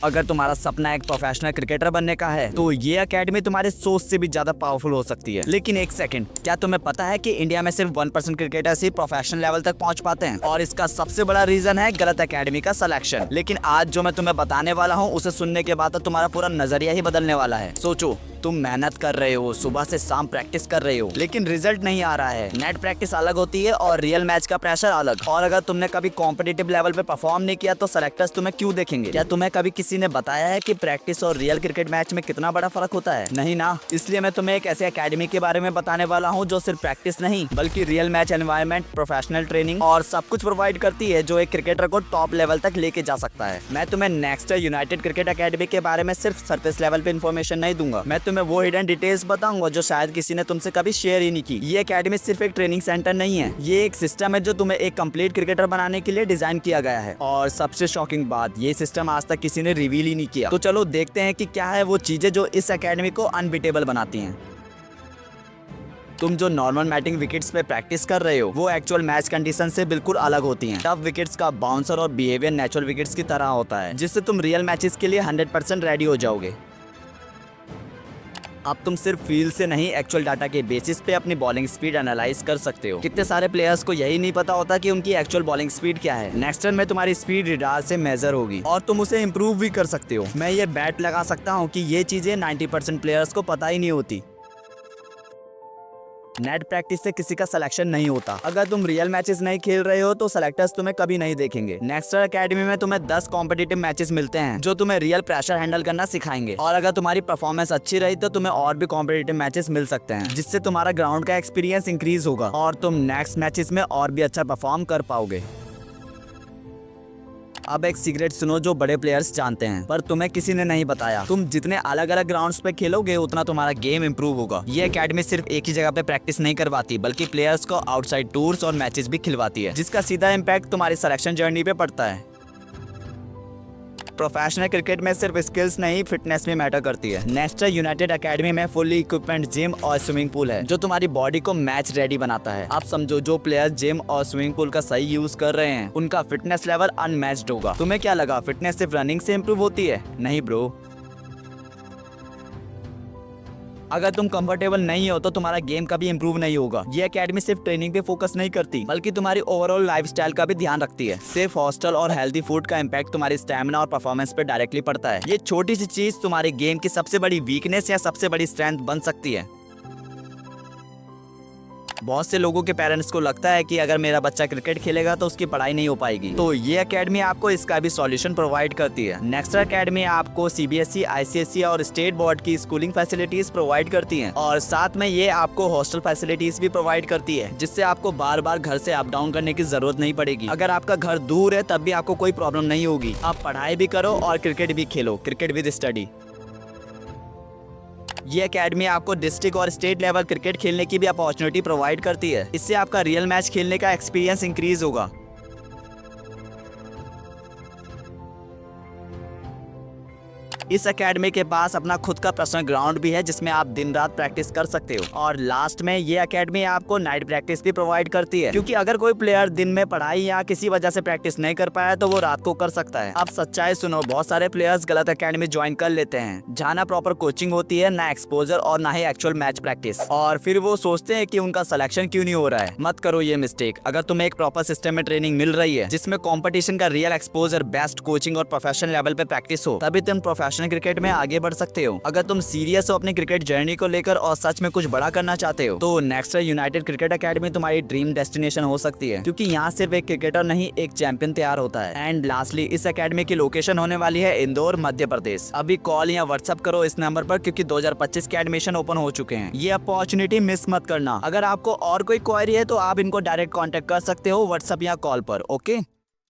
अगर तुम्हारा सपना एक प्रोफेशनल क्रिकेटर बनने का है तो ये एकेडमी तुम्हारे सोच से भी ज्यादा पावरफुल हो सकती है। लेकिन एक सेकंड, क्या तुम्हें पता है कि इंडिया में सिर्फ 1% क्रिकेटर्स ही प्रोफेशनल लेवल तक पहुंच पाते हैं? और इसका सबसे बड़ा रीजन है गलत एकेडमी का सिलेक्शन। लेकिन आज जो मैं तुम्हें बताने वाला हूँ उसे सुनने के बाद तो तुम्हारा पूरा नजरिया ही बदलने वाला है। सोचो, तुम मेहनत कर रहे हो, सुबह से शाम प्रैक्टिस कर रहे हो, लेकिन रिजल्ट नहीं आ रहा है। नेट प्रैक्टिस अलग होती है और रियल मैच का प्रेशर अलग। और अगर तुमने कभी कॉम्पिटिटिव लेवल पे परफॉर्म नहीं किया तो सेलेक्टर्स तुम्हें क्यों देखेंगे? क्या तुम्हें कभी किसी ने बताया है कि प्रैक्टिस और रियल क्रिकेट मैच में कितना बड़ा फर्क होता है? नहीं ना। इसलिए मैं तुम्हें एक ऐसे एकेडमी के बारे में बताने वाला हूँ जो सिर्फ प्रैक्टिस नहीं बल्कि real match environment, professional training और सब कुछ प्रोवाइड करती है जो एक क्रिकेटर को टॉप लेवल तक लेके जा सकता है। मैं तुम्हें नेक्स्ट यूनाइटेड क्रिकेट एकेडमी के बारे में सिर्फ सरफेस लेवल पे इन्फॉर्मेशन नहीं दूंगा, मैं तुम्हें वो हिडन डिटेल्स बताऊंगा जो शायद किसी ने तुमसे कभी शेयर ही नहीं की। ये एकेडमी सिर्फ एक ट्रेनिंग सेंटर नहीं है, ये एक सिस्टम है जो तुम्हें एक कंप्लीट क्रिकेटर बनाने के लिए डिजाइन किया गया है। और सबसे शॉकिंग बात, ये सिस्टम आज तक किसी ने रिवील ही नहीं किया। तो चलो देखते हैं कि क्या है वो चीजें जो इस एकेडमी को अनबीटेबल बनाती हैं। तुम जो नॉर्मल मैटिंग विकेट्स पे प्रैक्टिस कर रहे हो वो एक्चुअल मैच कंडीशन से बिल्कुल अलग होती हैं। टफ विकेट्स का बाउंसर और बिहेवियर नेचुरल विकेट्स की तरह होता है, जिससे तुम रियल मैचेस के लिए 100% रेडी हो जाओगे। अब तुम सिर्फ फील्ड से नहीं, एक्चुअल डाटा के बेसिस पे अपनी बॉलिंग स्पीड एनालाइज कर सकते हो। कितने सारे प्लेयर्स को यही नहीं पता होता कि उनकी एक्चुअल बॉलिंग स्पीड क्या है। नेक्स्ट टर्न में तुम्हारी स्पीड रडार से मेजर होगी और तुम उसे इम्प्रूव भी कर सकते हो। मैं ये बैट लगा सकता हूँ कि ये चीजें 90% प्लेयर्स को पता ही नहीं होती। नेट प्रैक्टिस से किसी का सिलेक्शन नहीं होता। अगर तुम रियल मैचेस नहीं खेल रहे हो तो सेलेक्टर्स तुम्हें कभी नहीं देखेंगे। नेक्स्टर एकेडमी में तुम्हें 10 कॉम्पिटिटिव मैचेस मिलते हैं जो तुम्हें रियल प्रेशर हैंडल करना सिखाएंगे। और अगर तुम्हारी परफॉर्मेंस अच्छी रही तो तुम्हें और भी कॉम्पिटिटिव मैचेस मिल सकते हैं, जिससे तुम्हारा ग्राउंड का एक्सपीरियंस इंक्रीज होगा और तुम नेक्स्ट मैचेस में और भी अच्छा परफॉर्म कर पाओगे। अब एक सीक्रेट सुनो जो बड़े प्लेयर्स जानते हैं पर तुम्हें किसी ने नहीं बताया। तुम जितने अलग अलग ग्राउंड्स पे खेलोगे उतना तुम्हारा गेम इंप्रूव होगा। ये एकेडमी सिर्फ एक ही जगह पे प्रैक्टिस नहीं करवाती बल्कि प्लेयर्स को आउटसाइड टूर्स और मैचेस भी खिलवाती है, जिसका सीधा इम्पैक्ट तुम्हारी सिलेक्शन जर्नी पे पड़ता है। प्रोफेशनल क्रिकेट में सिर्फ स्किल्स नहीं, फिटनेस भी मैटर करती है। नेक्स्ट यूनाइटेड एकेडमी में फुली इक्विपमेंट जिम और स्विमिंग पूल है जो तुम्हारी बॉडी को मैच रेडी बनाता है। आप समझो, जो प्लेयर्स जिम और स्विमिंग पूल का सही यूज कर रहे हैं उनका फिटनेस लेवल अनमैच्ड होगा। तुम्हें क्या लगा फिटनेस सिर्फ रनिंग से इम्प्रूव होती है? नहीं ब्रो। अगर तुम कंफर्टेबल नहीं हो तो तुम्हारा गेम कभी इंप्रूव नहीं होगा। ये एकेडमी सिर्फ ट्रेनिंग पे फोकस नहीं करती बल्कि तुम्हारी ओवरऑल लाइफस्टाइल का भी ध्यान रखती है। सेफ हॉस्टल और हेल्दी फूड का इम्पैक्ट तुम्हारी स्टैमिना और परफॉर्मेंस पे डायरेक्टली पड़ता है। ये छोटी सी चीज तुम्हारे गेम की सबसे बड़ी वीकनेस या सबसे बड़ी स्ट्रेंथ बन सकती है। बहुत से लोगों के पेरेंट्स को लगता है कि अगर मेरा बच्चा क्रिकेट खेलेगा तो उसकी पढ़ाई नहीं हो पाएगी, तो ये एकेडमी आपको इसका भी सॉल्यूशन प्रोवाइड करती है। नेक्स्ट एकेडमी आपको CBSE, ICSE और स्टेट बोर्ड की स्कूलिंग फैसिलिटीज प्रोवाइड करती है और साथ में ये आपको हॉस्टल फैसिलिटीज भी प्रोवाइड करती है, जिससे आपको बार बार घर से अप डाउन करने की जरूरत नहीं पड़ेगी। अगर आपका घर दूर है तब भी आपको कोई प्रॉब्लम नहीं होगी। आप पढ़ाई भी करो और क्रिकेट भी खेलो, क्रिकेट विद स्टडी। ये एकेडमी आपको डिस्ट्रिक्ट और स्टेट लेवल क्रिकेट खेलने की भी अपॉर्चुनिटी प्रोवाइड करती है। इससे आपका रियल मैच खेलने का एक्सपीरियंस इंक्रीज होगा। इस एकेडमी के पास अपना खुद का पर्सनल ग्राउंड भी है जिसमें आप दिन रात प्रैक्टिस कर सकते हो। और लास्ट में ये एकेडमी आपको नाइट प्रैक्टिस भी प्रोवाइड करती है, क्योंकि अगर कोई प्लेयर दिन में पढ़ाई या किसी वजह से प्रैक्टिस नहीं कर पाया तो वो रात को कर सकता है। अब सच्चाई सुनो, बहुत सारे प्लेयर्स गलत एकेडमी ज्वाइन कर लेते हैं जहाँ ना प्रॉपर कोचिंग होती है, ना एक्सपोजर और ना ही एक्चुअल मैच प्रैक्टिस, और फिर वो सोचते हैं कि उनका सिलेक्शन क्यों नहीं हो रहा है। मत करो ये मिस्टेक। अगर तुम्हें एक प्रॉपर सिस्टम में ट्रेनिंग मिल रही है जिसमें कॉम्पिटिशन का रियल एक्सपोजर, बेस्ट कोचिंग और प्रोफेशनल लेवल पे प्रैक्टिस हो, तभी तुम प्रोफेशनल क्रिकेट में आगे बढ़ सकते हो। अगर तुम सीरियस हो अपनी क्रिकेट जर्नी को लेकर और सच में कुछ बड़ा करना चाहते हो तो नेक्स्ट यूनाइटेड क्रिकेट एकेडमी तुम्हारी ड्रीम डेस्टिनेशन हो सकती है, क्योंकि यहाँ सिर्फ एक क्रिकेटर नहीं, एक चैंपियन तैयार होता है। एंड लास्टली, इस एकेडमी की लोकेशन होने वाली है इंदौर, मध्य प्रदेश। अभी कॉल या व्हाट्सएप करो इस नंबर पर, क्योंकि 2025 के एडमिशन ओपन हो चुके हैं। ये अपॉर्चुनिटी मिस मत करना। अगर आपको और कोई क्वेरी है तो आप इनको डायरेक्ट कॉन्टेक्ट कर सकते हो व्हाट्सएप या कॉल पर। ओके।